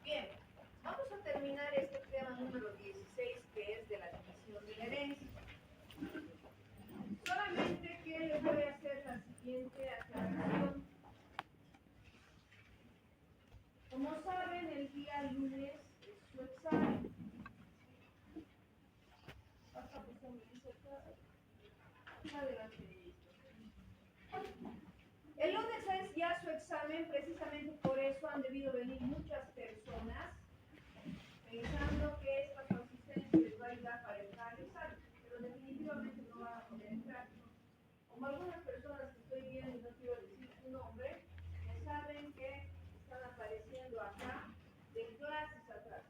Bien, vamos a terminar este tema número 16, que es de la división de la herencia. Solamente que les voy a hacer la siguiente aclaración. Como saben, el día lunes es su examen. Adelante. El lunes es ya su examen, precisamente por eso han debido venir muchas personas pensando que esta su asistencia les va a ayudar para entrar al examen, pero definitivamente no van a poder entrar. Como algunas personas que estoy viendo, y no quiero decir su nombre, ya saben que están apareciendo acá de clases atrás.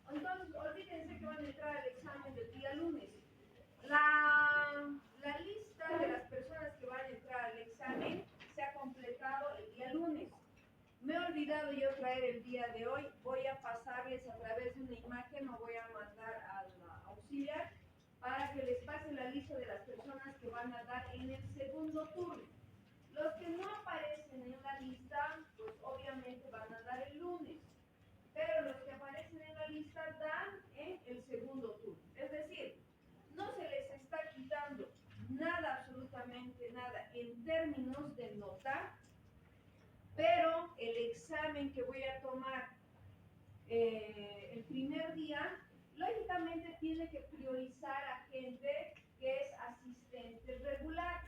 Entonces, olvídense que van a entrar al examen del día lunes. La lista de las personas que van a entrar al examen se ha completado el día lunes. Me he olvidado yo traer el día de hoy. Voy a pasarles a través de una imagen, o voy a mandar al auxiliar para que les pase la lista de las personas que van a dar en el segundo turno. Los que no aparecen en la lista, pues obviamente van a dar el lunes. Pero los que aparecen en la lista dan en el segundo turno. Es decir, no se les está quitando nada, absolutamente nada, en términos de nota, pero el examen que voy a tomar el primer día, lógicamente tiene que priorizar a gente que es asistente regular.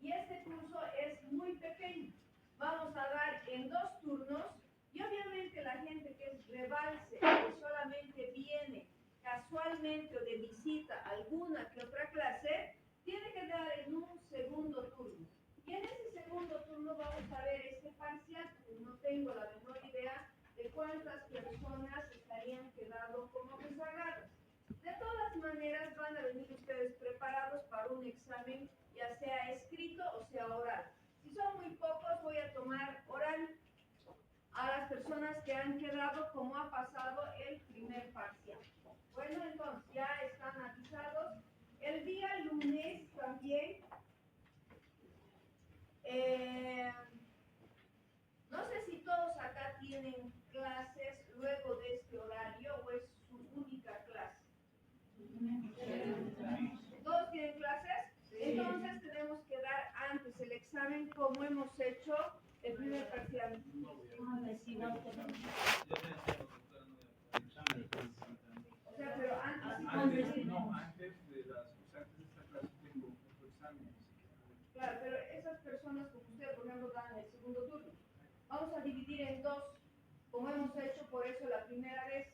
Y este curso es muy pequeño. Vamos a dar en 2 turnos, y obviamente la gente que es rebalse, que solamente viene casualmente o de visita a alguna que otra clase, tiene que dar en un segundo turno. Y en ese segundo turno vamos a ver este parcial, porque no tengo la menor idea de cuántas personas estarían quedando como rezagadas. De todas maneras, van a venir ustedes preparados para un examen, ya sea escrito o sea oral. Si son muy pocos, voy a tomar oral a las personas que han quedado como ha pasado el primer parcial. Bueno, entonces ya están avisados. El día lunes también, no sé si todos acá tienen clases luego de este horario o es su única clase. ¿Todos tienen clases? Entonces tenemos que dar antes el examen como hemos hecho el primer parcial. O sea, pero antes. No, antes de esta clase tengo otro examen. Claro, pero esas personas como usted, por ejemplo, dan el segundo turno. Vamos a dividir en 2, como hemos hecho por eso la primera vez.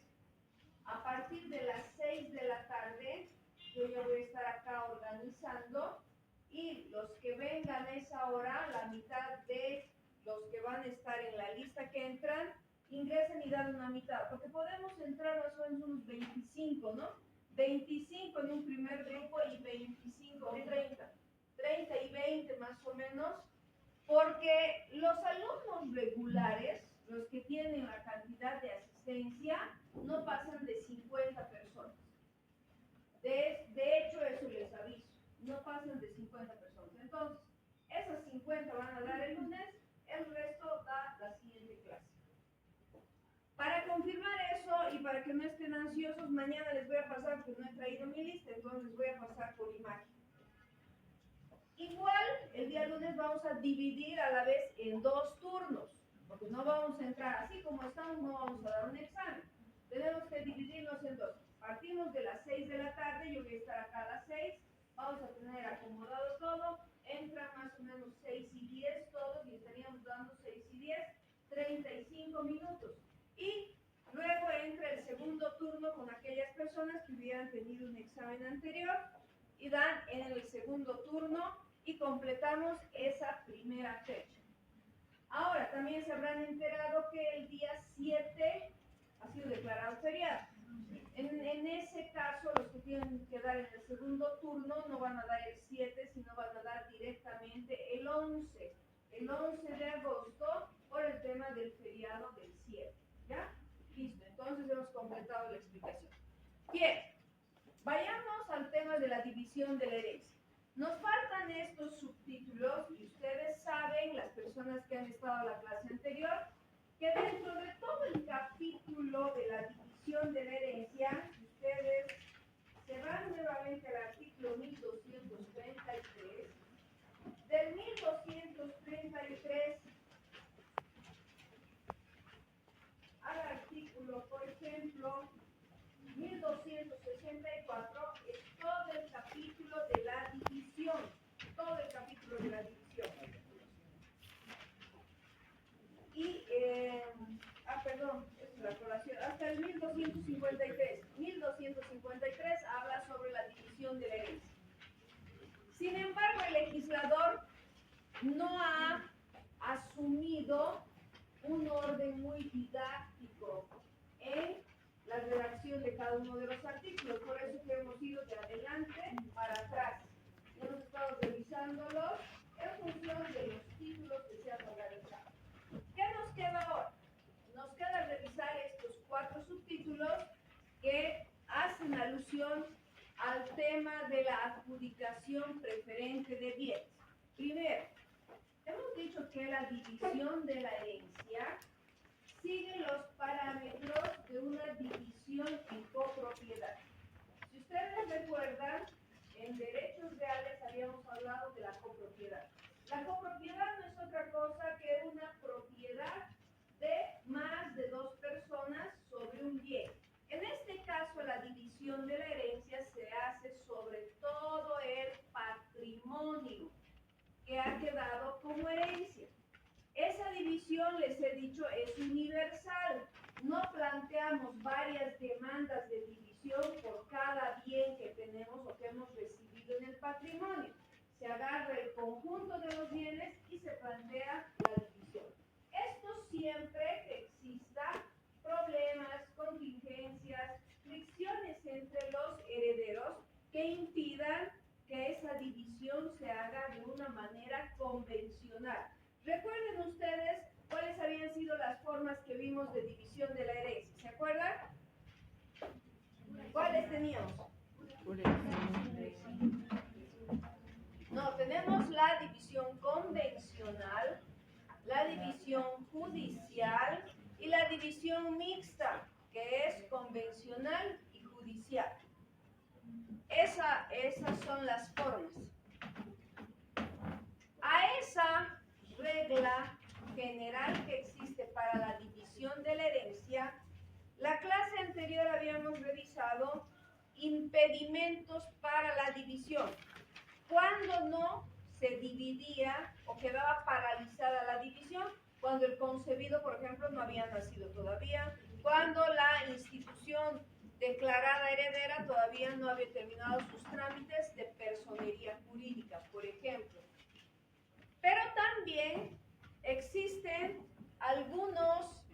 A partir de las 6 de la tarde, yo ya voy a estar acá organizando, y los que vengan a esa hora, la mitad de los que van a estar en la lista que entran, ingresen y dan una mitad, porque podemos entrar más o menos unos 25, ¿no? 25 en un primer grupo y 25 en 30. 30 y 20 más o menos, porque los alumnos regulares, los que tienen la cantidad de asistencia, no pasan de 50 personas. De hecho, eso les aviso, no pasan de 50 personas. Entonces, esas 50 van a dar el lunes, el resto da la siguiente clase. Para confirmar eso y para que no estén ansiosos, mañana les voy a pasar, porque no he traído mi lista, entonces les voy a pasar por imagen. Igual, el día lunes vamos a dividir a la vez en 2 turnos, porque no vamos a entrar así como estamos, no vamos a dar un examen. Tenemos que dividirnos en 2. Partimos de las 6 de la tarde, yo voy a estar acá a las 6, vamos a tener acomodado todo, entran más o menos 6 y 10 todos, y estaríamos dando 6 y 10, 35 minutos. Y luego entra el segundo turno con aquellas personas que hubieran tenido un examen anterior, y dan en el segundo turno y completamos esa primera fecha. Ahora, también se habrán enterado que el día 7 ha sido declarado feriado. En ese caso, los que tienen que dar en el segundo turno no van a dar el 7, sino van a dar directamente el 11 de agosto, por el tema del feriado del 7. ¿Ya? Listo, entonces hemos completado la explicación. Bien, vayamos al tema de la división de la herencia. Nos faltan estos subtítulos y ustedes saben, las personas que han estado en la clase anterior, que dentro de todo el capítulo de la división de la herencia, ustedes se van nuevamente al artículo 1233. Del 1233 al artículo, por ejemplo, 1264, es todo el capítulo de la división. Todo el capítulo de la división. Y, perdón, es la colación, hasta el 1253. 1253 habla sobre la división de la herencia. Sin embargo, el legislador no ha asumido un orden muy didáctico en la redacción de cada uno de los artículos. Por eso que hemos ido de adelante para atrás. Hemos estado revisándolos en función de los títulos que se han organizado. ¿Qué nos queda ahora? Nos queda revisar estos 4 subtítulos que hacen alusión al tema de la adjudicación preferente de bienes. Primero, hemos dicho que la división de la herencia sigue los parámetros de una división en copropiedad. Si ustedes recuerdan, en derechos reales habíamos hablado de la copropiedad. La copropiedad no es otra cosa que una propiedad de más de 2 personas sobre un bien. En este caso, la división de la herencia se hace sobre todo el patrimonio que ha quedado como herencia. Esa división, les he dicho, es universal. No planteamos varias demandas de división por cada bien que tenemos o que hemos recibido en el patrimonio. Se agarra el conjunto de los bienes y se plantea la división. Esto siempre que exista problemas, contingencias, fricciones entre los herederos que impidan que esa división se haga de una manera convencional. Recuerden ustedes cuáles habían sido las formas que vimos de división de la herencia. ¿Se acuerdan? ¿Cuáles teníamos? No, tenemos la división convencional, la división judicial y la división mixta, que es convencional y judicial. Esas son las formas. A esa regla general que existe para la división de la herencia, la clase anterior habíamos revisado impedimentos para la división. ¿Cuándo no se dividía o quedaba paralizada la división? Cuando el concebido, por ejemplo, no había nacido todavía, cuando la institución declarada heredera todavía no había terminado sus trámites de personería jurídica, por ejemplo. Pero también existen algunas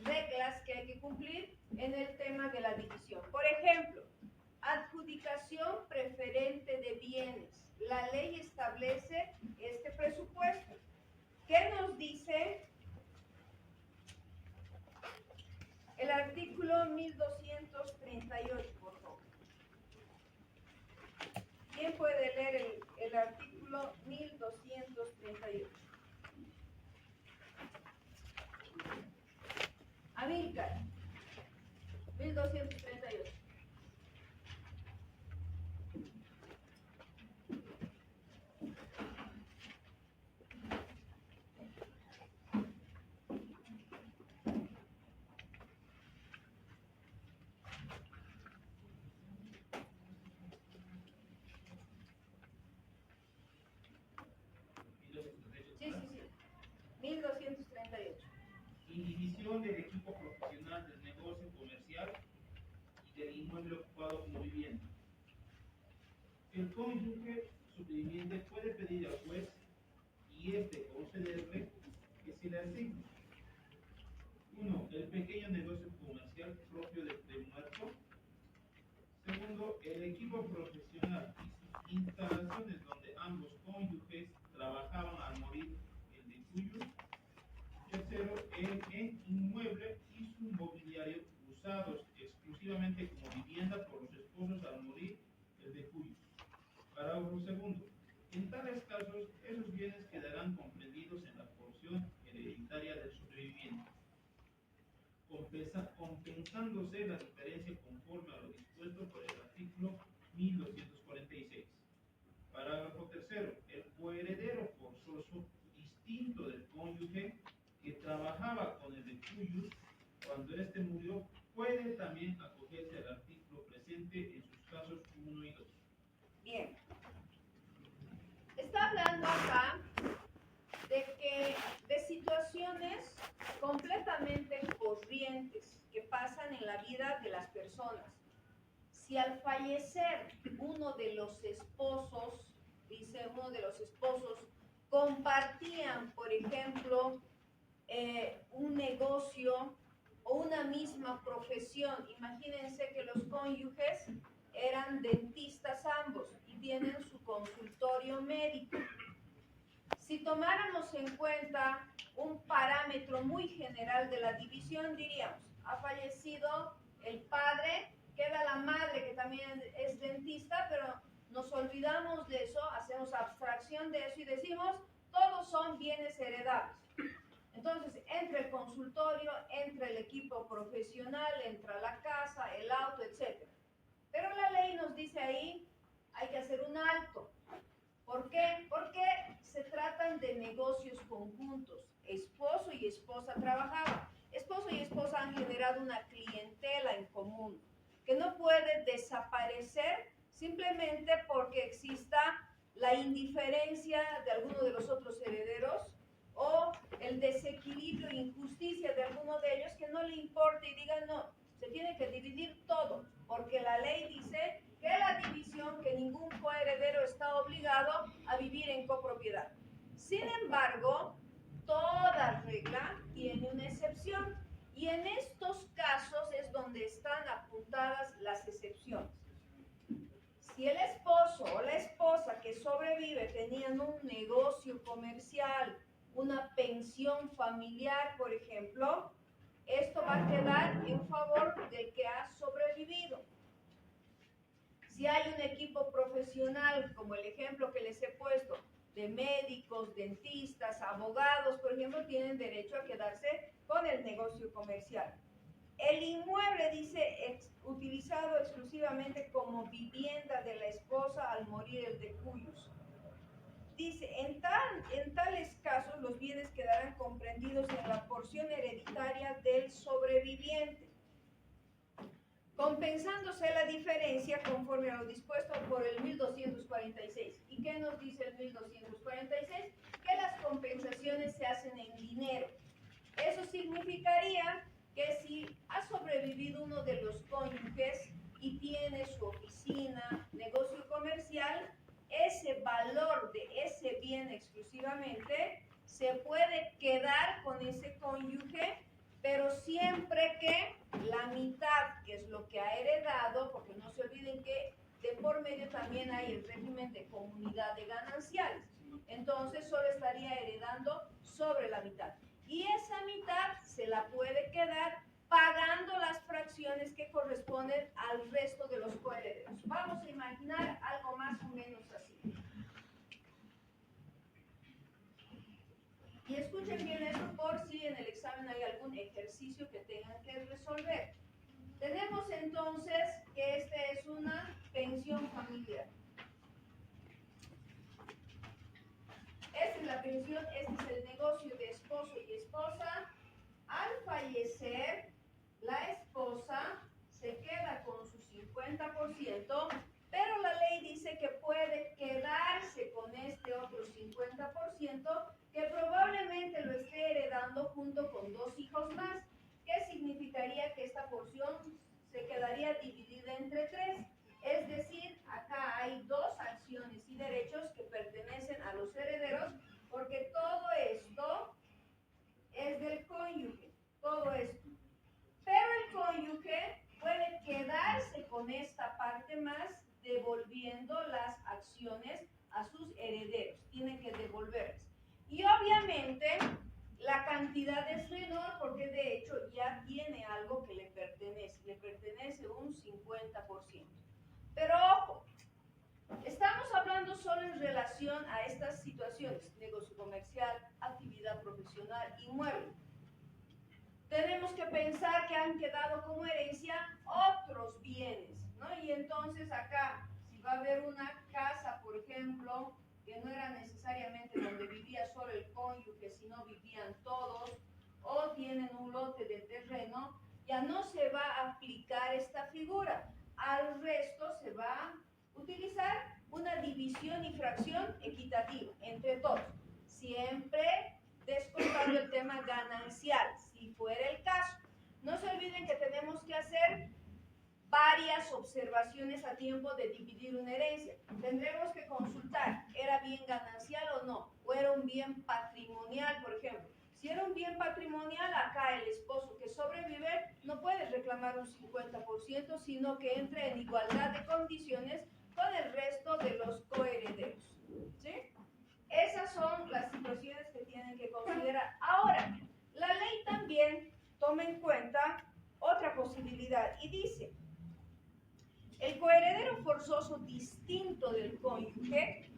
reglas que hay que cumplir en el tema de la división. Por ejemplo, adjudicación preferente de bienes. La ley establece este presupuesto. ¿Qué nos dice el artículo 1238, por favor? ¿Quién puede leer el artículo 1238? Amílcar, 1238. Sí. 1238. Indivisión del equipo profesional del negocio comercial y del inmueble ocupado como vivienda. el cónyuge sobreviviente puede pedir al juez y este concederle que se le asigne: 1. El pequeño negocio comercial propio del muerto. Segundo, el equipo profesional y sus instalaciones donde ambos cónyuges trabajaban al morir el defunto. Tercero, el inmueble y su mobiliario usados exclusivamente como vivienda por los esposos al morir el defunto. Parágrafo segundo. En tales casos, esos bienes quedarán comprendidos en la porción hereditaria del sobreviviente, compensándose la diferencia conforme a lo dispuesto por el artículo 1246. Parágrafo tercero. El coheredero forzoso distinto del cónyuge que trabajaba con el defunto cuando éste murió puede también acogerse al artículo presente en sus casos 1 y 2. Bien. Está hablando acá de situaciones completamente corrientes que pasan en la vida de las personas. Si al fallecer uno de los esposos, dice uno de los esposos, compartían, por ejemplo, un negocio o una misma profesión. Imagínense que los cónyuges eran dentistas ambos y tienen su consultorio médico. Si tomáramos en cuenta un parámetro muy general de la división, diríamos, ha fallecido el padre, queda la madre que también es dentista, pero nos olvidamos de eso, hacemos abstracción de eso y decimos, todos son bienes heredables. Entonces, entra el consultorio, entra el equipo profesional, entra la casa, el auto, etc. Pero la ley nos dice ahí, hay que hacer un alto. ¿Por qué? Porque se tratan de negocios conjuntos. Esposo y esposa trabajaban. Esposo y esposa han generado una clientela en común que no puede desaparecer simplemente porque exista la indiferencia de alguno de los otros herederos o el desequilibrio e injusticia de alguno de ellos que no le importa y digan no, se tiene que dividir todo, porque la ley dice que la división, que ningún coheredero está obligado a vivir en copropiedad. Sin embargo, toda regla tiene una excepción y en estos casos es donde están apuntadas las excepciones. Si el esposo o la esposa que sobrevive tenían un negocio comercial, una pensión familiar, por ejemplo, esto va a quedar en favor del que ha sobrevivido. Si hay un equipo profesional, como el ejemplo que les he puesto, de médicos, dentistas, abogados, por ejemplo, tienen derecho a quedarse con el negocio comercial. El inmueble, dice, utilizado exclusivamente como vivienda de la esposa al morir el de cuyos. Dice, en tales casos los bienes quedarán comprendidos en la porción hereditaria del sobreviviente, compensándose la diferencia conforme a lo dispuesto por el 1246. ¿Y qué nos dice el 1246? Que las compensaciones se hacen en dinero. Eso significaría que si ha sobrevivido uno de los cónyuges y tiene su oficina, negocio comercial, ese valor de ese bien exclusivamente se puede quedar con ese cónyuge, pero siempre que la mitad, que es lo que ha heredado, porque no se olviden que de por medio también hay el régimen de comunidad de gananciales, entonces solo estaría heredando sobre la mitad. Y esa mitad se la puede quedar pagando las fracciones que corresponden al resto de los coherederos. Vamos a imaginar algo más o menos así. Y escuchen bien esto por si en el examen hay algún ejercicio que tengan que resolver. Tenemos entonces que esta es una pensión familiar. Esta es la pensión, este es el negocio de esposo y esposa. Al fallecer, la esposa se queda con su 50%, pero la ley dice que puede quedarse con este otro 50% que probablemente lo esté heredando junto con 2 hijos más, que significaría que esta porción se quedaría dividida entre 3. Es decir, acá hay 2, todo esto. Pero el cónyuge puede quedarse con esta parte más, devolviendo las acciones a sus herederos. Tiene que devolverlas. Y obviamente la cantidad es menor porque de hecho ya tiene algo que le pertenece un 50%. Pero ojo, estamos hablando solo en relación a estas situaciones: negocio comercial, actividad profesional, inmueble. Tenemos que pensar que han quedado como herencia otros bienes, ¿no? Y entonces acá, si va a haber una casa, por ejemplo, que no era necesariamente donde vivía solo el cónyuge, sino vivían todos, o tienen un lote de terreno, ya no se va a aplicar esta figura. Al resto se va a utilizar una división y fracción equitativa entre todos, siempre descontando el tema ganancial, si fuera el caso. No se olviden que tenemos que hacer varias observaciones a tiempo de dividir una herencia. Tendremos que consultar, ¿era bien ganancial o no? ¿O era un bien patrimonial, por ejemplo? Si era un bien patrimonial, acá el esposo que sobrevive no puede reclamar un 50%, sino que entre en igualdad de condiciones con el resto de los coherederos. ¿Sí? Esas son las situaciones que tienen que considerar. Ahora, la ley también toma en cuenta otra posibilidad y dice: el coheredero forzoso distinto del cónyuge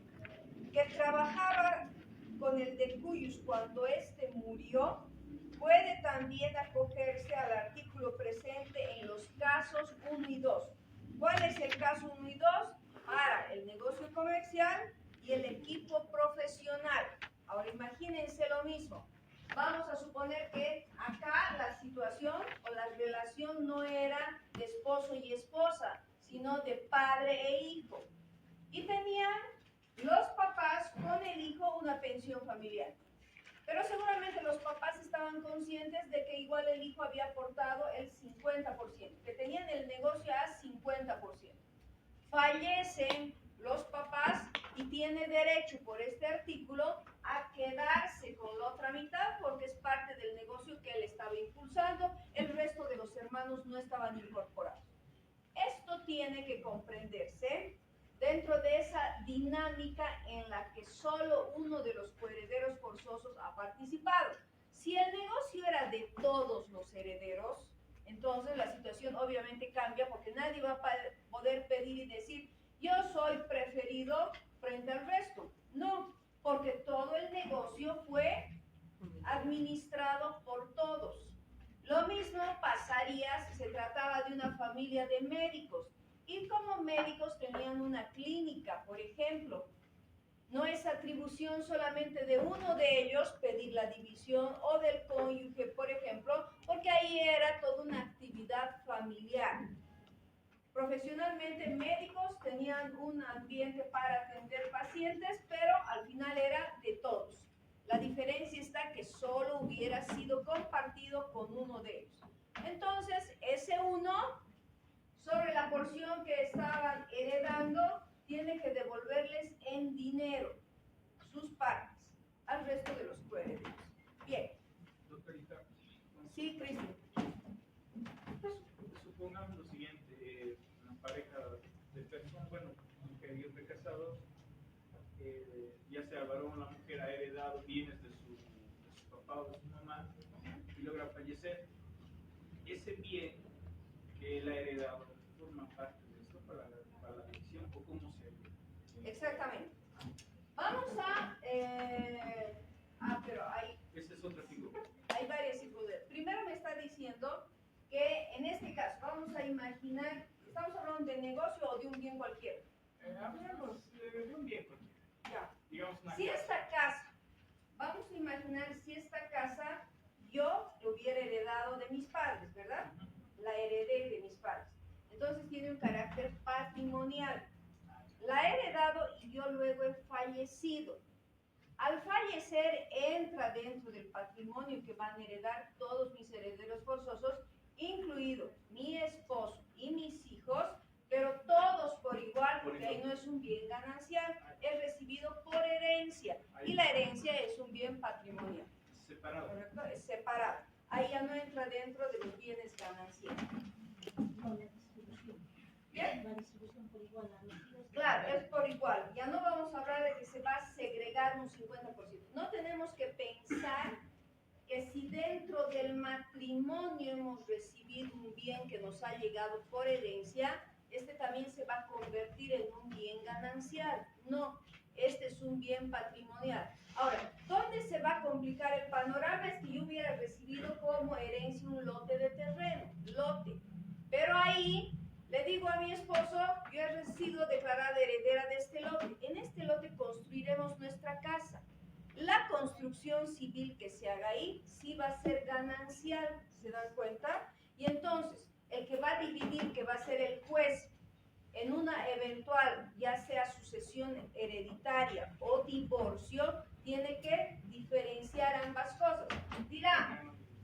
que trabajaba con el de cuyos cuando éste murió puede también acogerse al artículo presente en los casos 1 y 2. ¿Cuál es el caso 1 y 2? Para el negocio comercial y el equipo profesional. Ahora imagínense lo mismo. Vamos a suponer que acá la situación o la relación no era de esposo y esposa, sino de padre e hijo. Y tenían los papás con el hijo una pensión familiar. Pero seguramente los papás estaban conscientes de que igual el hijo había aportado el 50%, que tenían el negocio a 50%. Fallecen los papás y tiene derecho por este artículo a quedarse con la otra mitad porque es parte del negocio que él estaba impulsando. El resto de los hermanos no estaban incorporados. Esto tiene que comprenderse dentro de esa dinámica en la que solo uno de los coherederos forzosos ha participado. Si el negocio era de todos los herederos, entonces la situación obviamente cambia porque nadie va a poder pedir y decir: yo soy preferido frente al resto. No, porque todo el negocio fue administrado por todos. Lo mismo pasaría si se trataba de una familia de médicos. Y como médicos tenían una clínica, por ejemplo, no es atribución solamente de uno de ellos pedir la división o del cónyuge, por ejemplo, porque ahí era toda una actividad familiar. Profesionalmente, médicos tenían un ambiente para atender pacientes, pero al final era de todos. La diferencia está que solo hubiera sido compartido con uno de ellos. Entonces, ese uno, sobre la porción que estaban heredando, tiene que devolverles en dinero sus partes al resto de los coherederos. Bien. Doctorita. Sí, Cristian. Supongamos lo siguiente: una pareja de personas, bueno, mujer y hombre casados, ya sea el varón o la mujer ha heredado bienes de su papá o de su mamá y logra fallecer. Ese bien que él ha heredado forma parte de esto para la división, o cómo se hace. Exactamente. Vamos pero Esa es otra figura. hay varias figuras. Primero me está diciendo que en este caso, vamos a imaginar, ¿estamos hablando de negocio o de un bien cualquiera? Hablamos de un bien cualquiera. Ya. Digamos una Si casa. esta casa, vamos a imaginar si esta casa yo lo hubiera heredado de mis padres, ¿verdad? La heredé de mis padres. Entonces tiene un carácter patrimonial. La he heredado y yo luego he fallecido. Al fallecer entra dentro del patrimonio que van a heredar todos mis herederos forzosos, incluido mi esposo y mis hijos, pero todos por igual, porque ahí no es un bien ganancial, es recibido por herencia y la herencia es un bien patrimonial. Separado. ¿Correcto? Es separado. ahí ya no entra dentro de los bienes gananciales. No, la distribución. ¿Bien? La distribución por igual. A los hijos. Claro, es por igual. Ya no vamos a hablar de que se va a segregar un 50%. No tenemos que pensar que si dentro del matrimonio hemos recibido un bien que nos ha llegado por herencia, este también se va a convertir en un bien ganancial. No, este es un bien patrimonial. Ahora, ¿dónde se va a complicar el panorama? Es que yo hubiera recibido como herencia un lote de terreno, pero ahí le digo a mi esposo, yo he sido declarada heredera de este lote. En este lote construiremos nuestra casa. La construcción civil que se haga ahí sí va a ser ganancial, ¿se dan cuenta? Y entonces, el que va a dividir, que va a ser el juez, en una eventual, ya sea sucesión hereditaria o divorcio, tiene que diferenciar ambas cosas. Dirá,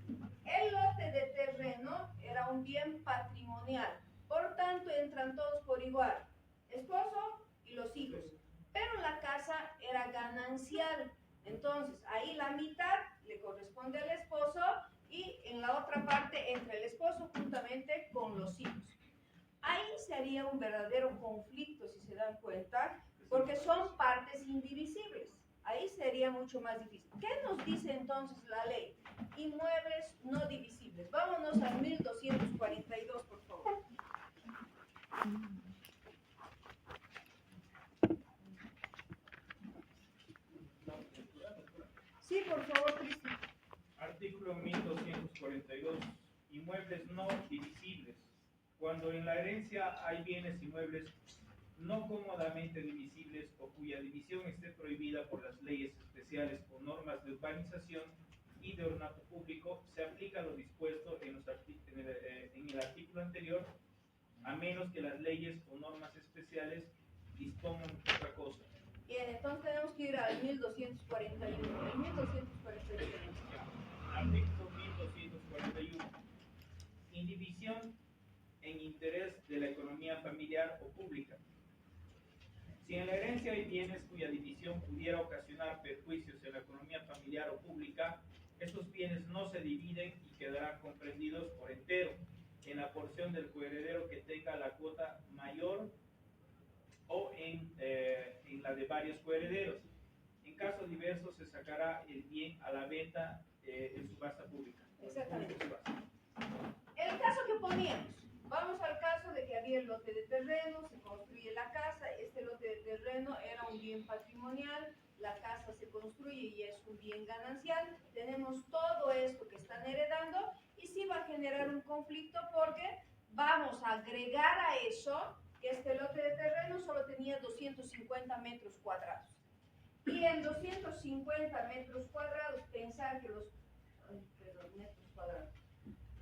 el lote de terreno era un bien patrimonial, por tanto entran todos por igual, esposo y los hijos, pero la casa era ganancial. Entonces, ahí la mitad le corresponde al esposo y en la otra parte entra el esposo juntamente con los hijos. Ahí sería un verdadero conflicto, si se dan cuenta, porque son partes indivisibles. Ahí sería mucho más difícil. ¿Qué nos dice entonces la ley? Inmuebles no divisibles. Vámonos al 1242, por favor. Sí, por favor, Cristian. Artículo 1242. Inmuebles no divisibles. Cuando en la herencia hay bienes inmuebles no cómodamente divisibles o cuya división esté prohibida por las leyes especiales o normas de urbanización y de ornato público, se aplica lo dispuesto en el artículo anterior, a menos que las leyes o normas especiales dispongan otra cosa. Bien, entonces tenemos que ir al 1241. El 1241. Artículo 1241. Indivisión en interés de la economía familiar o pública. Si en la herencia hay bienes cuya división pudiera ocasionar perjuicios en la economía familiar o pública, estos bienes no se dividen y quedarán comprendidos por entero en la porción del coheredero que tenga la cuota mayor o en la de varios coherederos. En caso diverso se sacará el bien a la venta en subasta pública. Exactamente. El caso que poníamos, vamos al caso de que había el lote de terreno, se construye la casa, este lote de terreno era un bien patrimonial, la casa se construye y es un bien ganancial, tenemos todo esto que están heredando y sí va a generar un conflicto porque vamos a agregar a eso que este lote de terreno solo tenía 250 metros cuadrados. Y en 250 metros cuadrados, pensar que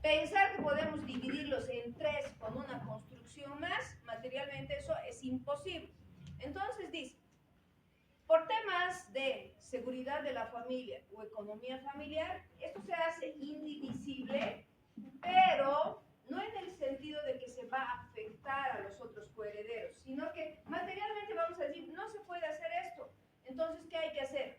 pensar que podemos dividirlos en 3 con una construcción más, materialmente eso es imposible. Entonces dice, por temas de seguridad de la familia o economía familiar, esto se hace indivisible, pero no en el sentido de que se va a afectar a los otros coherederos, sino que materialmente vamos a decir, no se puede hacer esto. Entonces, ¿qué hay que hacer?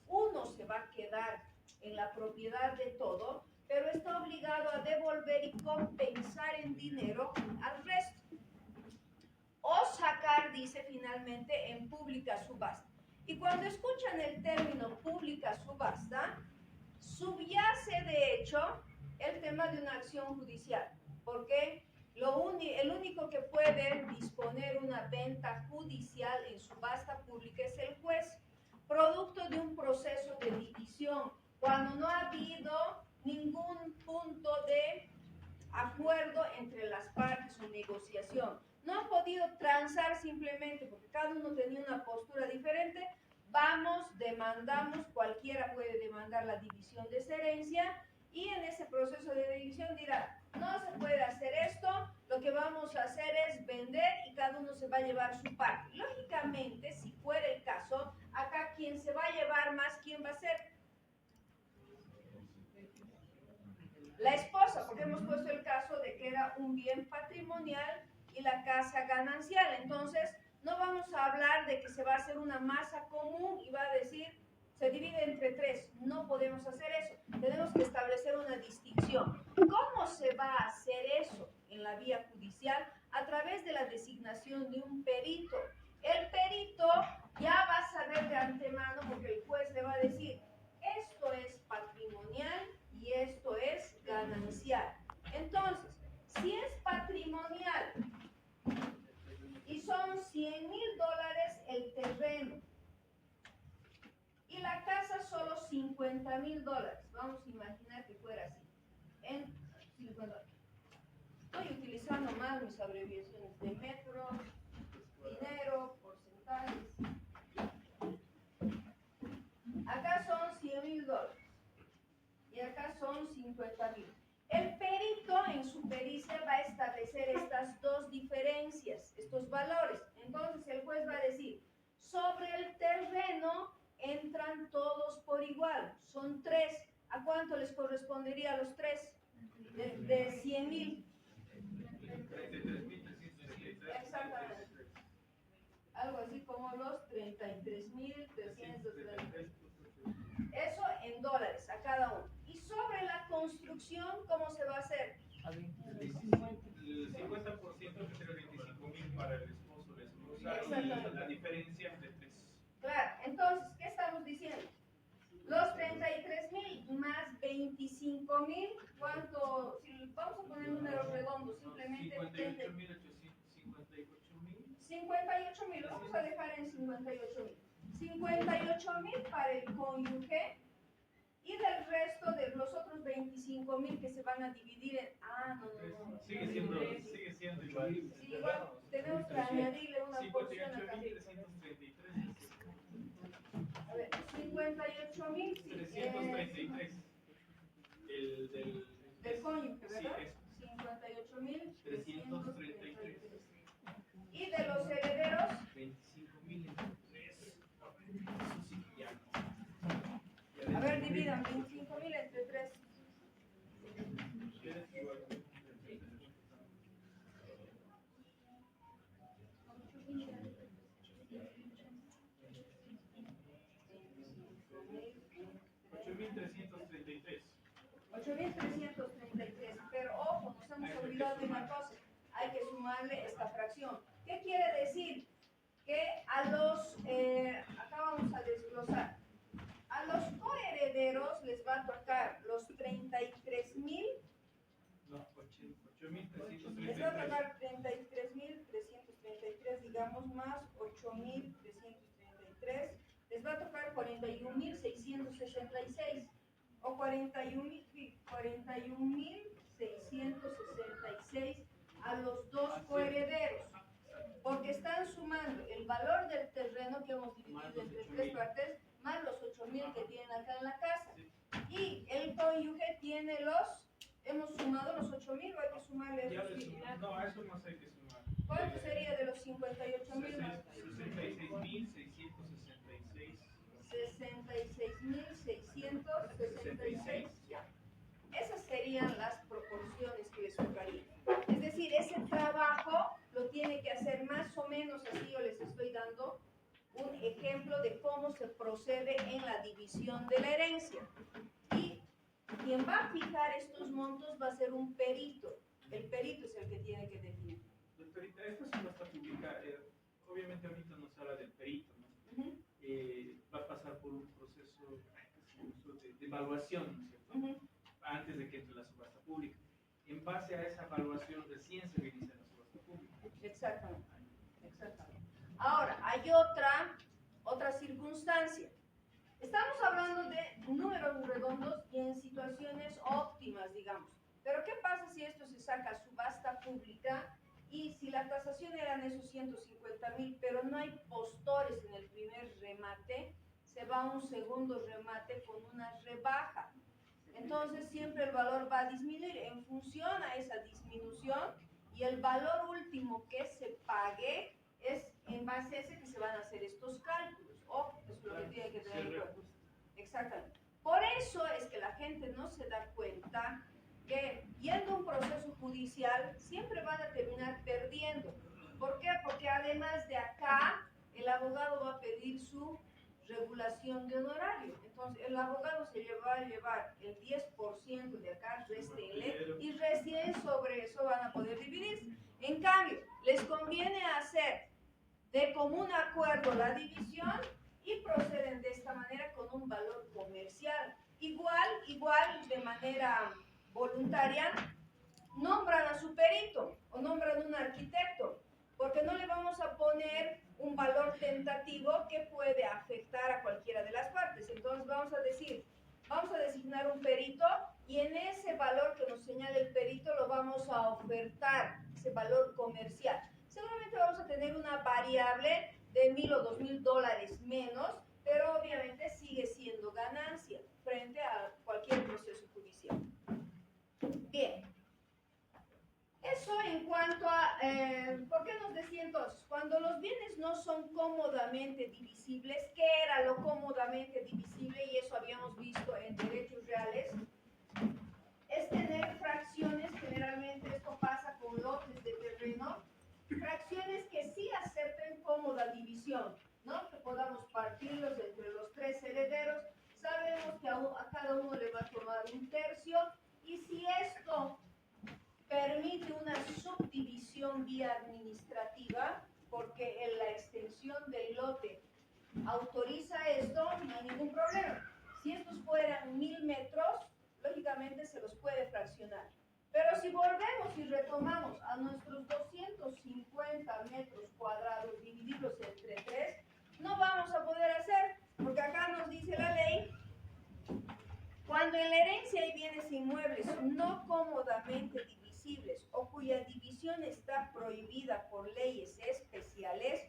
Uno se va a quedar en la propiedad de todo, pero está obligado a devolver y compensar en dinero al resto. O sacar, dice finalmente, en pública subasta. Y cuando escuchan el término pública subasta, subyace de hecho el tema de una acción judicial, porque el único que puede disponer una venta judicial en subasta pública es el juez, producto de un proceso de división, cuando no ha habido ningún punto de acuerdo entre las partes o negociación. No han podido transar simplemente porque cada uno tenía una postura diferente. Vamos, demandamos, cualquiera puede demandar la división de esa herencia y en ese proceso de división dirá, no se puede hacer esto, lo que vamos a hacer es vender y cada uno se va a llevar su parte. Lógicamente, si fuera el caso, acá quien se va a llevar más, ¿quién va a ser? La esposa, porque hemos puesto el caso de que era un bien patrimonial y la casa ganancial. Entonces, no vamos a hablar de que se va a hacer una masa común y va a decir, se divide entre 3. No podemos hacer eso. Tenemos que establecer una distinción. ¿Cómo se va a hacer eso en la vía judicial? A través de la designación de un perito. El perito ya va a saber de antemano, porque el juez le va a decir, esto es patrimonial y esto es ganancial. Entonces, si es patrimonial y son $100,000 el terreno y la casa solo $50,000, vamos a imaginar que fuera así. En 50. Estoy utilizando mal mis abreviaciones de metro, dinero, porcentajes. Acá son $100,000 y acá son 50,000. El perito en su pericia va a establecer estas dos diferencias, estos valores. Entonces el juez va a decir, sobre el terreno entran todos por igual, son 3. ¿A cuánto les correspondería a los 3? De 100,000. Exactamente. Algo así como los 33,333. Eso en dólares a cada uno. Y sobre la construcción, ¿cómo se va a hacer? El 50% que será 25,000 para el esposo, la esposa, y la diferencia de 3. Claro, entonces, ¿qué estamos diciendo? Los 33,000 más 25,000, ¿cuánto? Si vamos a poner números redondos, simplemente 58,000, vamos a dejar en 58,000. 58,000 para el cónyuge y del resto de los otros 25,000 que se van a dividir en. No. Sigue siendo igual. Sí, igual tenemos que añadirle una porción acá. 58,333. A ver, 58,333. El Del cónyuge, ¿verdad? Sí, 58,333. Y de los herederos, 25,000 entre 3. a ver, dividan 25,000 entre 3. $8,333. Pero ojo, nos hemos olvidado de una cosa. Hay que sumarle esta fracción. ¿Qué quiere decir? Que a los, acá vamos a desglosar, a los coherederos les va a tocar los 33,000. No, Les va a 8,333. tocar 33,333, digamos, más 8,333. Les va a tocar 41,666 o 41,666 a los dos coherederos, porque están sumando el valor del terreno que hemos dividido entre 3 partes, más los 8,000 que tienen acá en la casa. Y el cónyuge tiene hemos sumado los 8,000, o hay que sumarle Ya esos le 1,000. No, a eso más hay que sumar. ¿Cuánto sería de los 58,000 más? 66,666. 66,666. Ya. Esas serían las proporciones que les tocarían. Es decir, ese trabajo lo tiene que hacer más o menos así. Yo les estoy dando un ejemplo de cómo se procede en la división de la herencia. Y quien va a fijar estos montos va a ser un perito. El perito es el que tiene que definir. Doctorita, esta subasta pública, obviamente ahorita nos habla del perito, ¿no? Va a pasar por un proceso de evaluación, ¿no es cierto? Antes de que entre la subasta pública. En base a esa evaluación recién se realiza la subasta pública. Exactamente. Ahora, hay otra circunstancia. Estamos hablando de números redondos y en situaciones óptimas, digamos. Pero ¿qué pasa si esto se saca a subasta pública y si la tasación eran esos 150,000, pero no hay postores en el primer remate, se va a un segundo remate con una rebaja? Entonces siempre el valor va a disminuir en función a esa disminución y el valor último que se pague es en base a ese que se van a hacer estos cálculos. Ojo, eso es lo que tiene que tener en cuenta. Exactamente. Por eso es que la gente no se da cuenta que yendo a un proceso judicial siempre van a terminar perdiendo. ¿Por qué? Porque además de acá, el abogado va a pedir su regulación de honorario. Entonces, el abogado se va a llevar el 10% de acá, réstenle, y recién sobre eso van a poder dividirse. En cambio, les conviene hacer de común acuerdo la división y proceden de esta manera con un valor comercial. Igual, de manera voluntaria, nombran a su perito o nombran un arquitecto, porque no le vamos a poner un valor tentativo que puede afectar a cualquiera de las partes. Entonces vamos a designar un perito y en ese valor que nos señala el perito lo vamos a ofertar, ese valor comercial. Seguramente vamos a tener una variable de $1,000 o $2,000 menos, pero obviamente sigue siendo ganancia frente a cualquier proceso judicial. Bien. Eso en cuanto a, ¿por qué nos decía entonces? Cuando los bienes no son cómodamente divisibles, ¿qué era lo cómodamente divisible? Y eso habíamos visto en derechos reales. Es tener fracciones, generalmente esto pasa con lotes de terreno, fracciones que sí acepten cómoda división, ¿no? Que podamos partirlos entre los 3 herederos. Sabemos que a cada uno le va a tomar 1/3, y si esto permite una subdivisión vía administrativa, porque en la extensión del lote autoriza esto, no hay ningún problema. Si estos fueran 1,000 metros, lógicamente se los puede fraccionar. Pero si volvemos y retomamos a nuestros 250 metros cuadrados, dividirlos entre 3, no vamos a poder hacer, porque acá nos dice la ley, cuando en la herencia hay bienes inmuebles no cómodamente divisibles o cuya división está prohibida por leyes especiales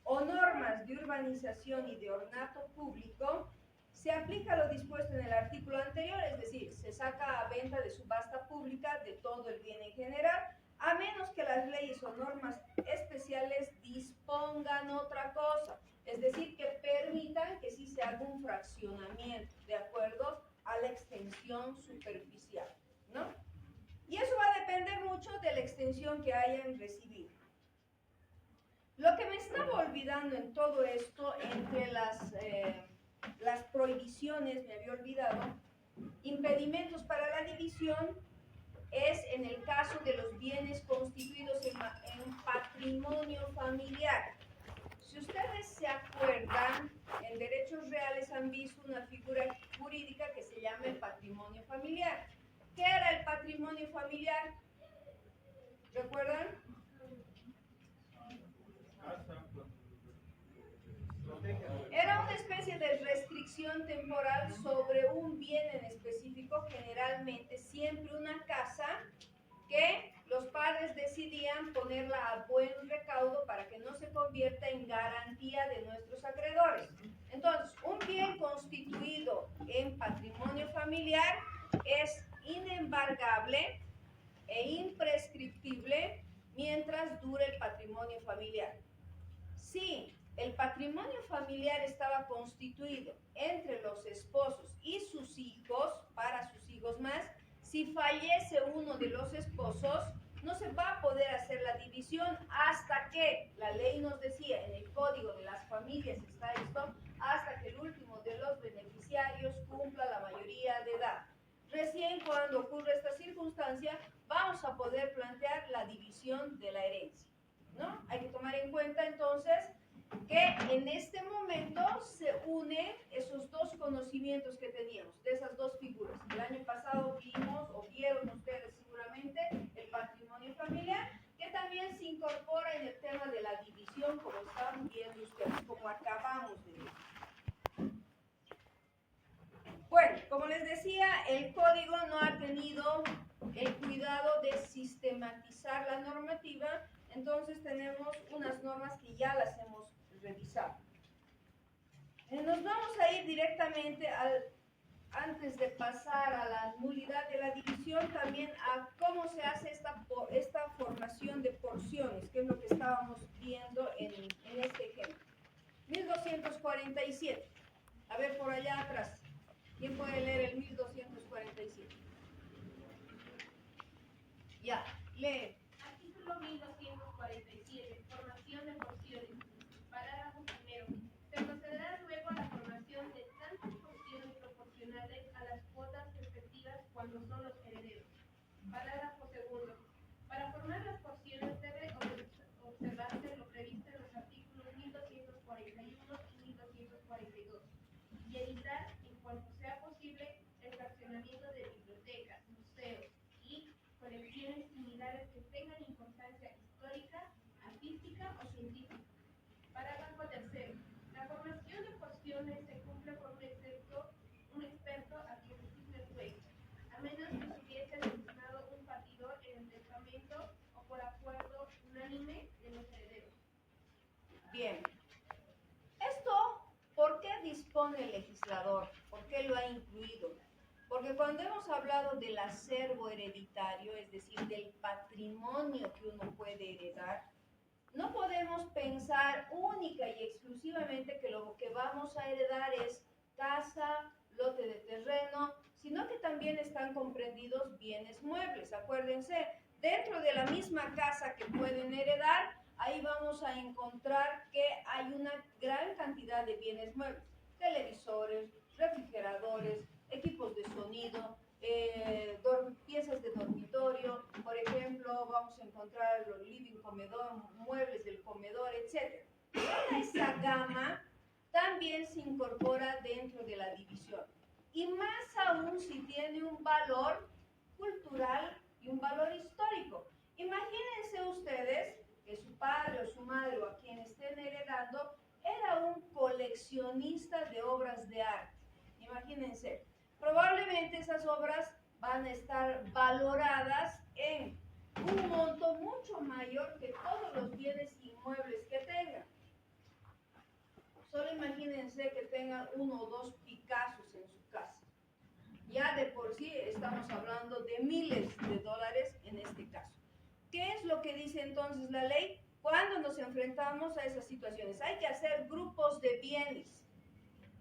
o normas de urbanización y de ornato público, se aplica lo dispuesto en el artículo anterior, es decir, se saca a venta de subasta pública de todo el bien en general, a menos que las leyes o normas especiales dispongan otra cosa, es decir, que permitan que sí se haga un fraccionamiento de acuerdo a la extensión superficial, ¿no? Y eso va a depender mucho de la extensión que hayan recibido. Lo que me estaba olvidando en todo esto, entre las prohibiciones, me había olvidado, impedimentos para la división, es en el caso de los bienes constituidos en patrimonio familiar. Si ustedes se acuerdan, en derechos reales han visto una figura jurídica que se llama el patrimonio familiar. ¿Qué era el patrimonio familiar? ¿Recuerdan? Era una especie de restricción temporal sobre un bien en específico, generalmente siempre una casa que los padres decidían ponerla a buen recaudo para que no se convierta en garantía de nuestros acreedores. Entonces, un bien constituido en patrimonio familiar es inembargable e imprescriptible mientras dure el patrimonio familiar. Si el patrimonio familiar estaba constituido entre los esposos y sus hijos, para sus hijos más, si fallece uno de los esposos, no se va a poder hacer la división hasta que, la ley nos decía, en el Código de las Familias está esto, hasta que el último de los beneficiarios cumpla la mayoría de edad. Recién cuando ocurre esta circunstancia, vamos a poder plantear la división de la herencia, ¿no? Hay que tomar en cuenta entonces que en este momento se unen esos dos conocimientos que teníamos, de esas dos figuras. El año pasado vimos, o vieron ustedes seguramente, el patrimonio familiar, que también se incorpora en el tema de la división, como están viendo ustedes, como acabamos de ver. Bueno, como les decía, el código no ha tenido el cuidado de sistematizar la normativa, entonces tenemos unas normas que ya las hemos revisado. Nos vamos a ir directamente antes de pasar a la nulidad de la división, también a cómo se hace esta formación de porciones, que es lo que estábamos viendo en este ejemplo. 1247. A ver, por allá atrás. ¿Quién puede leer el 1247? Ya, lee. Artículo 1247. Formación de porciones. Parágrafo primero. Se procederá luego a la formación cuando son los herederos. Parágrafo segundo. Para formar las porciones debe observarse lo previsto en los artículos 1241 y 1242 y evitar, en cuanto sea posible, el fraccionamiento de bibliotecas, museos y colecciones similares que tengan importancia histórica, artística o científica. Parágrafo tercero. La formación de porciones se cumple por un experto a quien designe el juez, a menos que se hubiese designado un partidor en el testamento o por acuerdo unánime de los herederos. Bien. Esto, ¿por qué dispone el legislador? ¿Por qué lo ha incluido? Porque cuando hemos hablado del acervo hereditario, es decir, del patrimonio que uno puede heredar, no podemos pensar única y exclusivamente que lo que vamos a heredar es casa, lote de terreno, sino que también están comprendidos bienes muebles. Acuérdense, dentro de la misma casa que pueden heredar, ahí vamos a encontrar que hay una gran cantidad de bienes muebles, televisores, refrigeradores, equipos de sonido, piezas de dormitorio, por ejemplo, vamos a encontrar los living, comedor, muebles del comedor, etc. Toda esa gama también se incorpora dentro de la división. Y más aún si tiene un valor cultural y un valor histórico. Imagínense ustedes que su padre o su madre o a quien estén heredando era un coleccionista de obras de arte. Imagínense, probablemente esas obras van a estar valoradas en un monto mucho mayor que todos los bienes inmuebles que tengan. Solo imagínense que tengan 1 o 2 Picassos en su casa. Ya de por sí estamos hablando de miles de dólares en este caso. ¿Qué es lo que dice entonces la ley? Cuando nos enfrentamos a esas situaciones, hay que hacer grupos de bienes.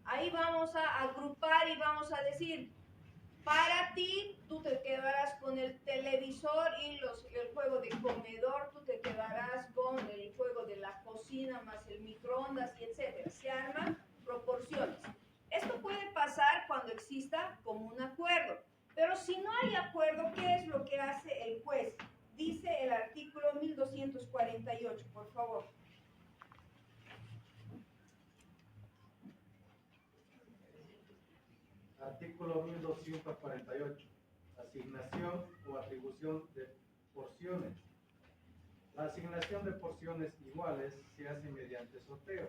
Ahí vamos a agrupar y vamos a decir, para ti, tú te quedarás con el televisor y el juego de comedor, tú te quedarás con el juego de la cocina más el microondas y etcétera. Se arman proporciones. Esto puede pasar cuando exista común acuerdo, pero si no hay acuerdo, ¿qué es lo que hace el juez? Dice el artículo 1248, por favor. Artículo 1248. Asignación o atribución de porciones. La asignación de porciones iguales se hace mediante sorteo.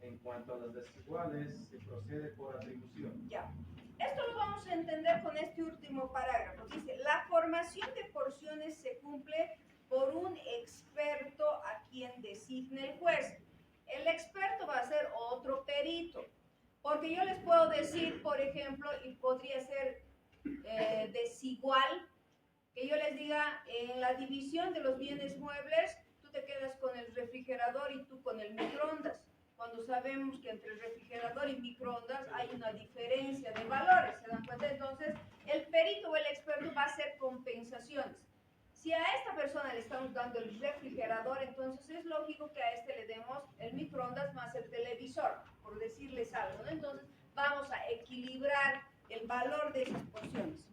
En cuanto a las desiguales, se procede por atribución. Ya. Esto lo vamos a entender con este último parágrafo. Dice, la formación de porciones se cumple por un experto a quien designe el juez. El experto va a ser otro perito. Porque yo les puedo decir, por ejemplo, y podría ser desigual, que yo les diga, en la división de los bienes muebles, tú te quedas con el refrigerador y tú con el microondas. Cuando sabemos que entre el refrigerador y microondas hay una diferencia de valores, ¿se dan cuenta? Entonces, el perito o el experto va a hacer compensaciones. Si a esta persona le estamos dando el refrigerador, entonces es lógico que a este le demos el microondas más el televisor, por decirles algo, ¿no? Entonces, vamos a equilibrar el valor de esas porciones.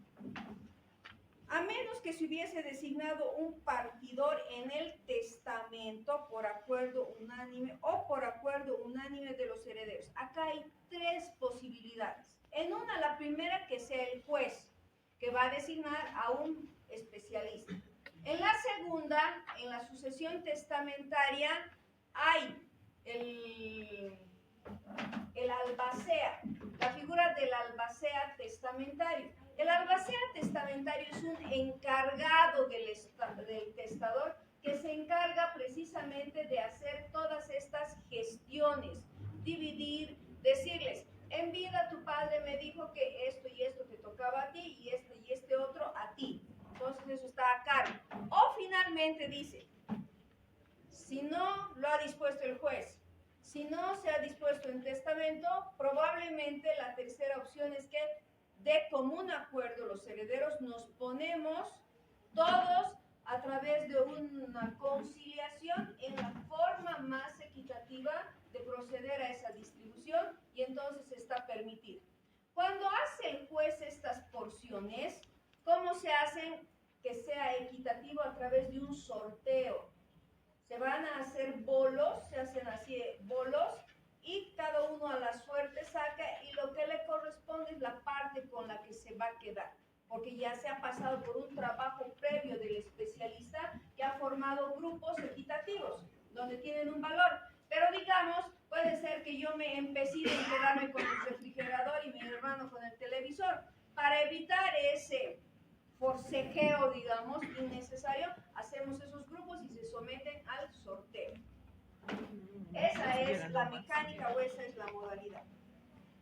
A menos que se hubiese designado un partidor en el testamento por acuerdo unánime o por acuerdo unánime de los herederos. Acá hay 3 posibilidades. En una, la primera, que sea el juez, que va a designar a un especialista. En la segunda, en la sucesión testamentaria, hay el albacea, la figura del albacea testamentario. El albacea testamentario es un encargado del testador que se encarga precisamente de hacer todas estas gestiones, dividir, decirles, en vida tu padre me dijo que esto y esto te tocaba a ti y este otro a ti. Entonces eso está a cargo. O finalmente dice, si no lo ha dispuesto el juez, si no se ha dispuesto en testamento, probablemente la tercera opción es que de común acuerdo los herederos nos ponemos todos a través de una conciliación en la forma más equitativa de proceder a esa distribución y entonces está permitido. Cuando hace el juez estas porciones, ¿Cómo se hacen que sea equitativo? A través de un sorteo. Se van a hacer bolos, se hacen así bolos, y cada uno a la suerte saca, y lo que le corresponde es la parte con la que se va a quedar, porque ya se ha pasado por un trabajo previo del especialista que ha formado grupos equitativos, donde tienen un valor. Pero digamos, puede ser que yo me empecine en quedarme con el refrigerador y mi hermano con el televisor. Para evitar ese forcejeo, digamos, innecesario, hacemos esos grupos y se someten al sorteo. Esa es la mecánica o esa es la modalidad.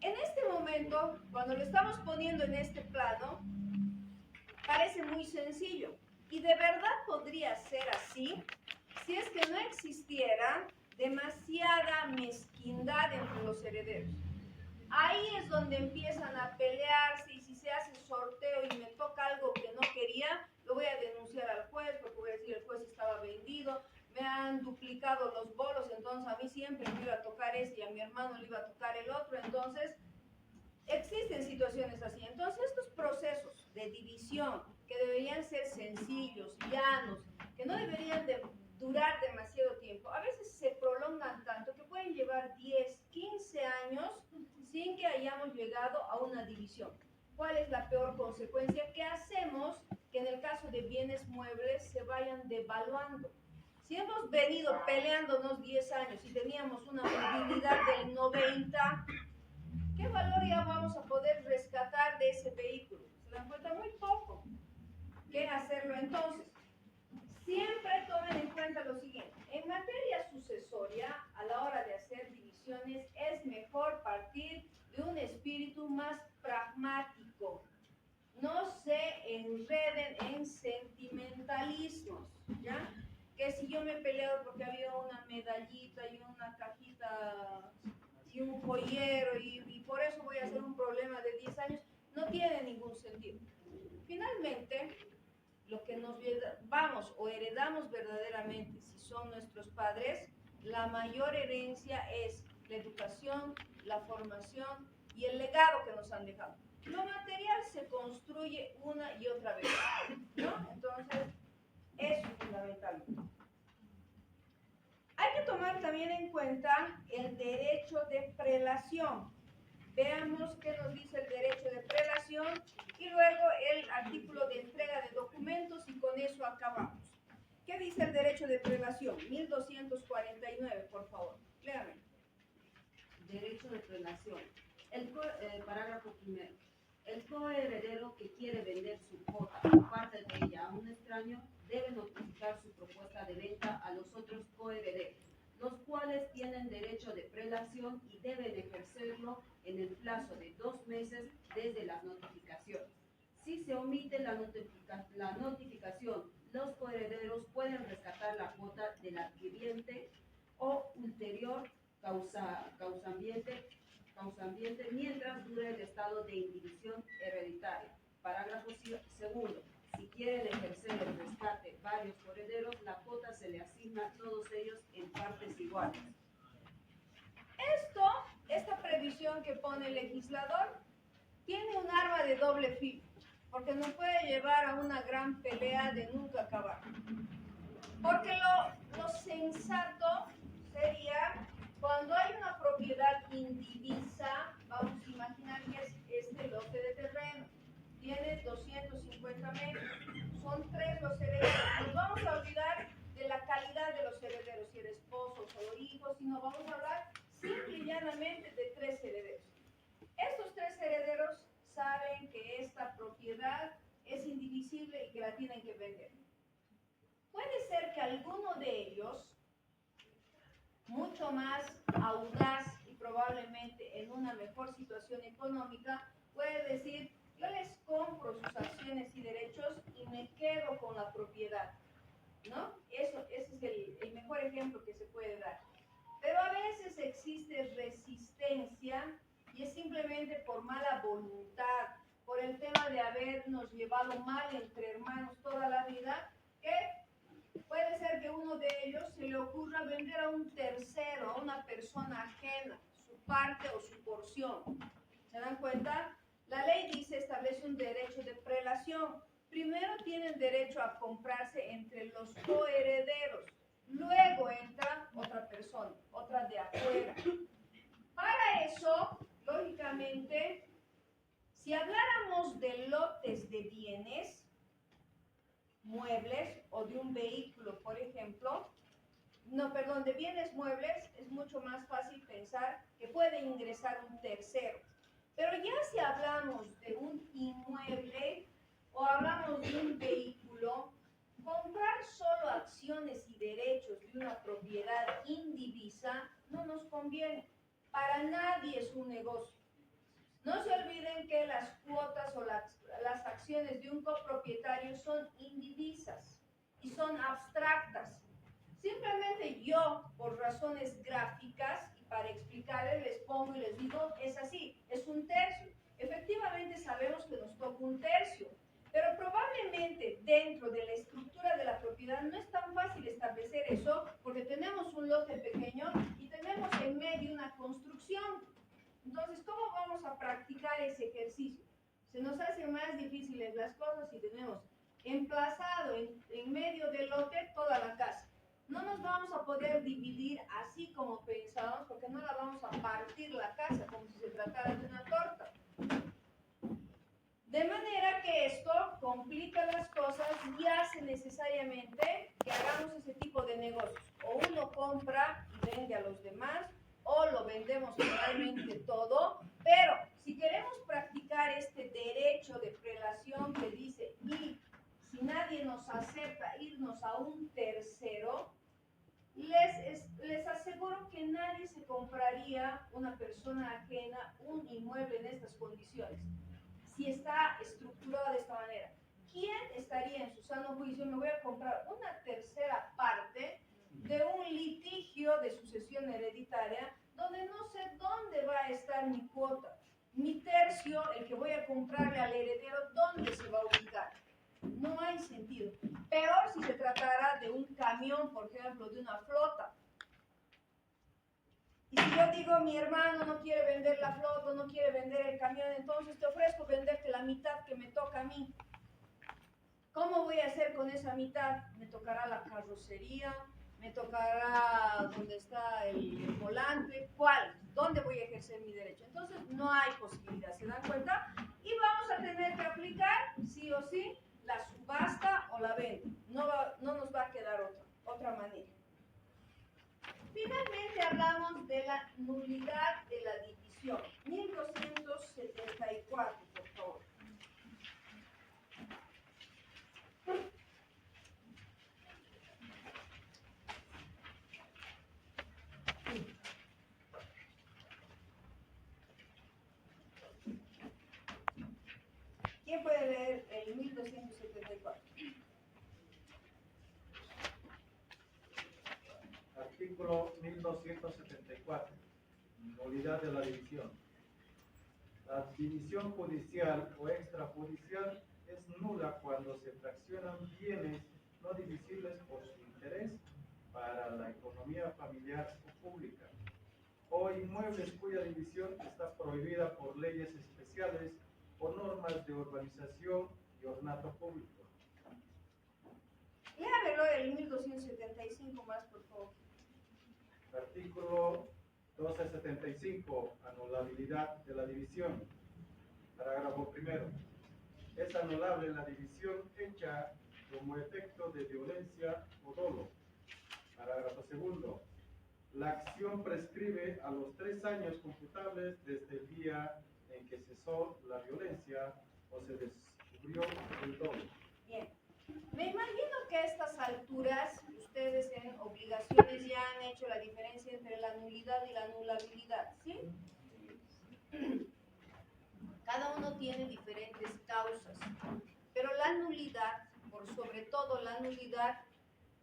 En este momento, cuando lo estamos poniendo en este plano, parece muy sencillo. Y de verdad podría ser así si es que no existiera demasiada mezquindad entre los herederos. Ahí es donde empiezan a pelearse, y si se hace sorteo y me toca algo que no quería, lo voy a denunciar al juez, porque voy a decir el juez estaba vendido, me han duplicado los bolos, entonces a mí siempre me iba a tocar ese y a mi hermano le iba a tocar el otro. Entonces existen situaciones así. Entonces estos procesos de división que deberían ser sencillos, llanos, que no deberían de durar demasiado tiempo, a veces se prolongan tanto que pueden llevar 10, 15 años sin que hayamos llegado a una división. ¿Cuál es la peor consecuencia? ¿Qué hacemos? Que en el caso de bienes muebles se vayan devaluando. Si hemos venido peleándonos 10 años y teníamos una movilidad del 90, ¿qué valor ya vamos a poder rescatar de ese vehículo? Se dan cuenta, muy poco. ¿Qué hacerlo entonces? Siempre tomen en cuenta lo siguiente. En materia sucesoria, a la hora de hacer divisiones, es mejor partir de un espíritu más pragmático. No se enreden en sentimentalismos, ¿ya? Que si yo me he peleado porque había una medallita y una cajita y un joyero y por eso voy a hacer un problema de 10 años, no tiene ningún sentido. Finalmente, lo que nos vamos o heredamos verdaderamente, si son nuestros padres, la mayor herencia es la educación, la formación y el legado que nos han dejado. Lo material se construye una y otra vez, ¿no? Entonces, eso es fundamental. Hay que tomar también en cuenta el derecho de prelación. Veamos qué nos dice el derecho de prelación y luego el artículo de entrega de documentos, y con eso acabamos. ¿Qué dice el derecho de prelación? 1249, por favor. Léame. Derecho de prelación. Parágrafo primero. El coheredero que quiere vender su cuota o parte de ella a un extraño debe notificar su propuesta de venta a los otros coherederos, los cuales tienen derecho de prelación y deben ejercerlo en el plazo de 2 meses desde la notificación. Si se omite la notificación, los coherederos pueden rescatar la cuota del adquiriente o ulterior causante mientras dure el estado de indivisión hereditaria. Parágrafo segundo. Si quieren ejercer el rescate varios coherederos, la cuota se le asigna a todos ellos en partes iguales. Esta previsión que pone el legislador tiene un arma de doble filo, porque nos puede llevar a una gran pelea de nunca acabar. Porque lo sensato sería, cuando hay una propiedad indivisa, vamos a imaginar que es este lote de terreno, tiene 250 metros, son 3 los herederos. Nos vamos a olvidar de la calidad de los herederos, si era esposo o solo hijos, sino vamos a hablar simple y llanamente de 3 herederos. Estos 3 herederos saben que esta propiedad es indivisible y que la tienen que vender. Puede ser que alguno de ellos, mucho más audaz y probablemente en una mejor situación económica, puede decir: yo les compro sus acciones y derechos y me quedo con la propiedad, ¿no? Ese es el mejor ejemplo que se puede dar. Pero a veces existe resistencia y es simplemente por mala voluntad, por el tema de habernos llevado mal entre hermanos toda la vida, que puede ser que uno de ellos se le ocurra vender a un tercero, a una persona ajena, su parte o su porción. ¿Se dan cuenta? La ley dice, establece un derecho de prelación. primero tienen derecho a comprarse entre los coherederos. Luego entra otra persona, otra de afuera. Para eso, lógicamente, si habláramos de lotes de bienes, muebles o de un vehículo, por ejemplo, de bienes muebles, es mucho más fácil pensar que puede ingresar un tercero. Pero ya si hablamos de un inmueble o hablamos de un vehículo, comprar solo acciones y derechos de una propiedad indivisa no nos conviene. Para nadie es un negocio. No se olviden que las cuotas o las acciones de un copropietario son indivisas y son abstractas. Simplemente yo, por razones gráficas y para explicarles, les pongo y les digo, es así, es un tercio. Efectivamente sabemos que nos toca un tercio, pero probablemente dentro de la estructura de la propiedad no es tan fácil establecer eso porque tenemos un lote pequeño y tenemos en medio una construcción. Entonces, ¿cómo vamos a practicar ese ejercicio? Se nos hacen más difíciles las cosas si tenemos emplazado en medio del lote toda la casa. No nos vamos a poder dividir así como pensábamos porque no la vamos a partir la casa como si se tratara de una torta. De manera que esto complica las cosas y hace necesariamente que hagamos ese tipo de negocios. O uno compra y vende a los demás, o lo vendemos totalmente todo, pero si queremos practicar este derecho de prelación que dice, y si nadie nos acepta irnos a un tercero, les aseguro que nadie se compraría una persona ajena un inmueble en estas condiciones. Si está estructurado de esta manera, ¿quién estaría en su sano juicio? Me voy a comprar una tercera parte de un litigio de sucesión hereditaria donde no sé dónde va a estar mi cuota, mi tercio, el que voy a comprarle al heredero, ¿dónde se va a ubicar? No hay sentido. Peor si se tratara de un camión, por ejemplo, de una flota. Y si yo digo, mi hermano no quiere vender la flota, no quiere vender el camión, entonces te ofrezco venderte la mitad que me toca a mí. ¿Cómo voy a hacer con esa mitad? Me tocará la carrocería, me tocará donde está el volante, ¿cuál? ¿Dónde voy a ejercer mi derecho? Entonces no hay posibilidad, ¿se dan cuenta? Y vamos a tener que aplicar, sí o sí, la subasta o la venta. No nos va a quedar otra manera. Finalmente hablamos de la nulidad de la división. 1274, por favor. ¿Quién puede leer el 1274? Artículo 1274. Nulidad de la división. La división judicial o extrajudicial es nula cuando se fraccionan bienes no divisibles por su interés para la economía familiar o pública, o inmuebles cuya división está prohibida por leyes especiales o normas de urbanización y ornato público. Léamelo el 1275 más, por favor. Artículo 1275. Anulabilidad de la división. Parágrafo primero. Es anulable la división hecha como efecto de violencia o dolo. Parágrafo segundo. La acción prescribe a los 3 años computables desde el día en que cesó la violencia o se descubrió el dolo. Bien. Me imagino que a estas alturas ustedes en obligaciones ya han hecho la diferencia entre la nulidad y la anulabilidad, ¿sí? Cada uno tiene diferentes causas, pero la nulidad, por sobre todo la nulidad,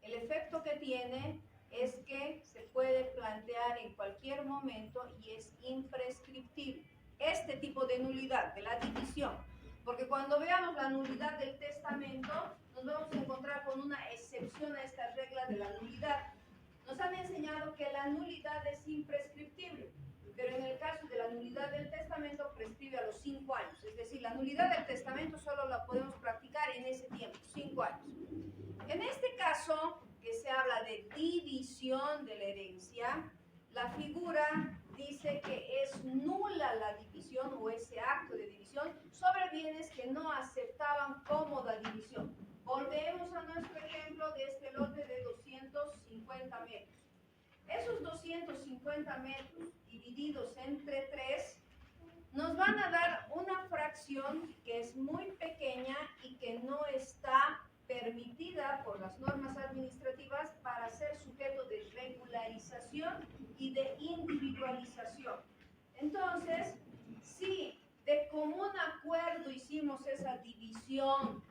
el efecto que tiene es que se puede plantear en cualquier momento y es imprescriptible. Este tipo de nulidad, de la división, porque cuando veamos la nulidad del testamento, nos vamos a encontrar con una excepción a esta regla de la nulidad. Nos han enseñado que la nulidad es imprescriptible. pero en el caso de la nulidad del testamento prescribe a los 5 años. Es decir, la nulidad del testamento solo la podemos practicar en ese tiempo, 5 años. En este caso, que se habla de división de la herencia, la figura dice que es nula la división o ese acto de división sobre bienes que no aceptaban cómoda división. Volvemos a nuestro ejemplo de este lote de 250 metros. Esos 250 metros divididos entre 3 nos van a dar una fracción que es muy pequeña y que no está permitida por las normas administrativas para ser sujeto de regularización y de individualización. Entonces, si de común acuerdo hicimos esa división,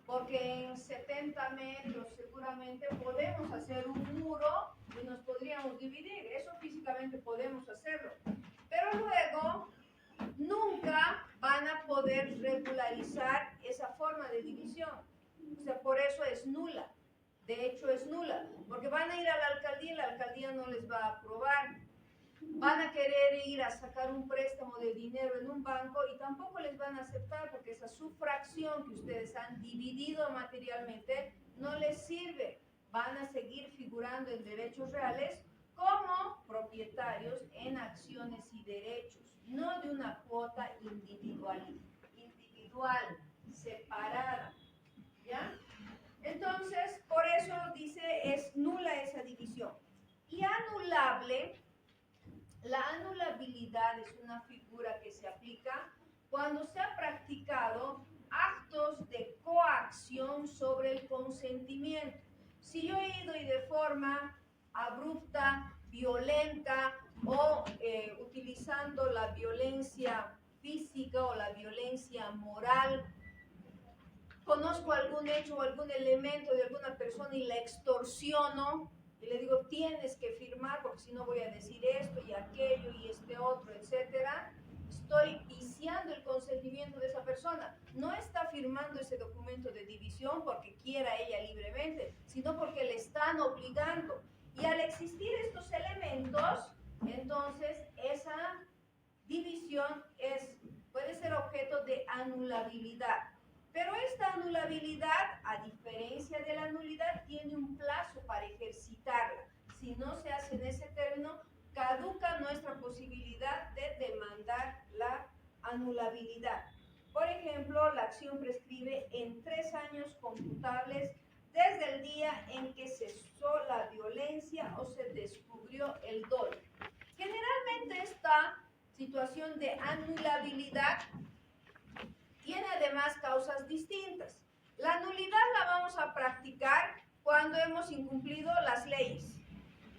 porque en 70 metros seguramente podemos hacer un muro y nos podríamos dividir, eso físicamente podemos hacerlo, pero luego nunca van a poder regularizar esa forma de división. O sea, por eso es nula. De hecho, es nula. Porque van a ir a la alcaldía y la alcaldía no les va a aprobar. Van a querer ir a sacar un préstamo de dinero en un banco y tampoco les van a aceptar porque esa subfracción que ustedes han dividido materialmente no les sirve. Van a seguir figurando en derechos reales como propietarios en acciones y derechos, no de una cuota individual, separada. ¿Ya? Entonces, por eso dice, es nula esa división. Y anulable, la anulabilidad es una figura que se aplica cuando se ha practicado actos de coacción sobre el consentimiento. Si yo he ido y de forma abrupta, violenta o utilizando la violencia física o la violencia moral, conozco algún hecho o algún elemento de alguna persona y la extorsiono y le digo tienes que firmar porque si no voy a decir esto y aquello y este otro, etcétera, estoy viciando el consentimiento de esa persona. No está firmando ese documento de división porque quiera ella libremente, sino porque le están obligando. Y al existir estos elementos, entonces esa división puede ser objeto de anulabilidad. Pero esta anulabilidad, a diferencia de la nulidad, tiene un plazo para ejercitarla. Si no se hace en ese término, caduca nuestra posibilidad de demandar la anulabilidad. Por ejemplo, la acción prescribe en 3 años computables desde el día en que cesó la violencia o se descubrió el dolo. Generalmente esta situación de anulabilidad tiene además causas distintas. La nulidad la vamos a practicar cuando hemos incumplido las leyes,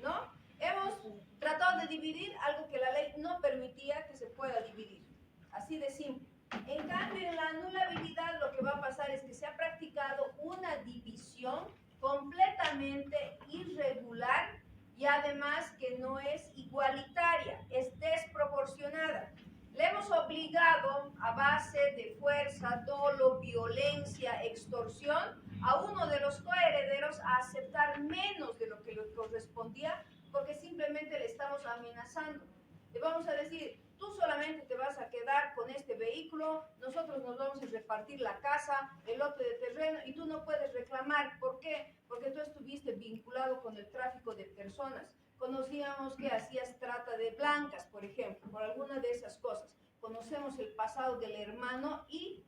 ¿no? Hemos tratado de dividir algo que la ley no permitía que se pueda dividir. Así de simple. En cambio, en la anulabilidad lo que va a pasar es que se ha practicado una división completamente irregular y además que no es igualitaria, es desproporcionada. Le hemos obligado a base de fuerza, dolo, violencia, extorsión a uno de los coherederos a aceptar menos de lo que le correspondía porque simplemente le estamos amenazando. Le vamos a decir, tú solamente te vas a quedar con este vehículo, nosotros nos vamos a repartir la casa, el lote de terreno y tú no puedes reclamar. ¿Por qué? Porque tú estuviste vinculado con el tráfico de personas. Conocíamos que hacías trata de blancas, por ejemplo, por alguna de esas cosas. Conocemos el pasado del hermano y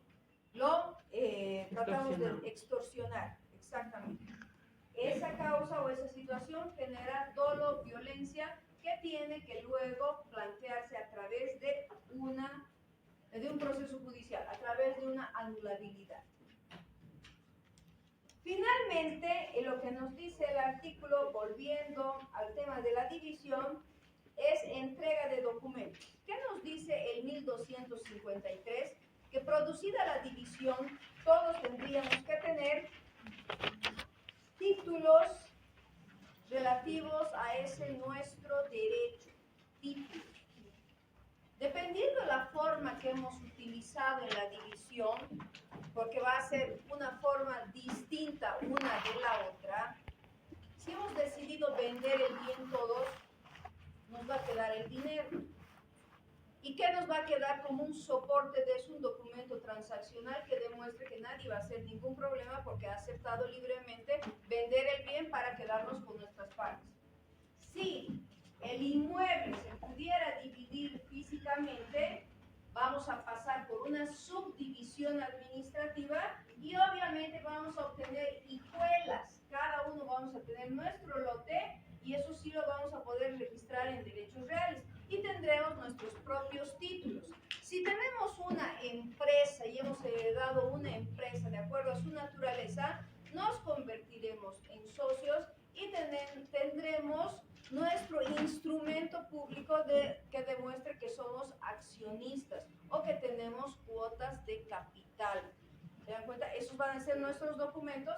lo tratamos de extorsionar. Exactamente. Esa causa o esa situación genera dolo, violencia, que tiene que luego plantearse a través de un proceso judicial, a través de una anulabilidad. Finalmente, lo que nos dice el artículo, volviendo al tema de la división, es entrega de documentos. ¿Qué nos dice el 1253? Que producida la división, todos tendríamos que tener títulos relativos a ese nuestro derecho. Títulos. Dependiendo de la forma que hemos utilizado en la división, porque va a ser una forma distinta una de la otra, si hemos decidido vender el bien todos, nos va a quedar el dinero. ¿Y qué nos va a quedar como un soporte de eso? Un documento transaccional que demuestre que nadie va a hacer ningún problema porque ha aceptado libremente vender el bien para quedarnos con nuestras partes. Si el inmueble se pudiera dividir físicamente, vamos a pasar por una subdivisión administrativa y obviamente vamos a obtener hijuelas. Cada uno vamos a tener nuestro lote y eso sí lo vamos a poder registrar en derechos reales y tendremos nuestros propios títulos. Si tenemos una empresa y hemos heredado una empresa de acuerdo a su naturaleza, nos convertiremos en socios y tendremos nuestro instrumento público que demuestre que somos accionistas o que tenemos cuotas de capital. ¿Se dan cuenta? Esos van a ser nuestros documentos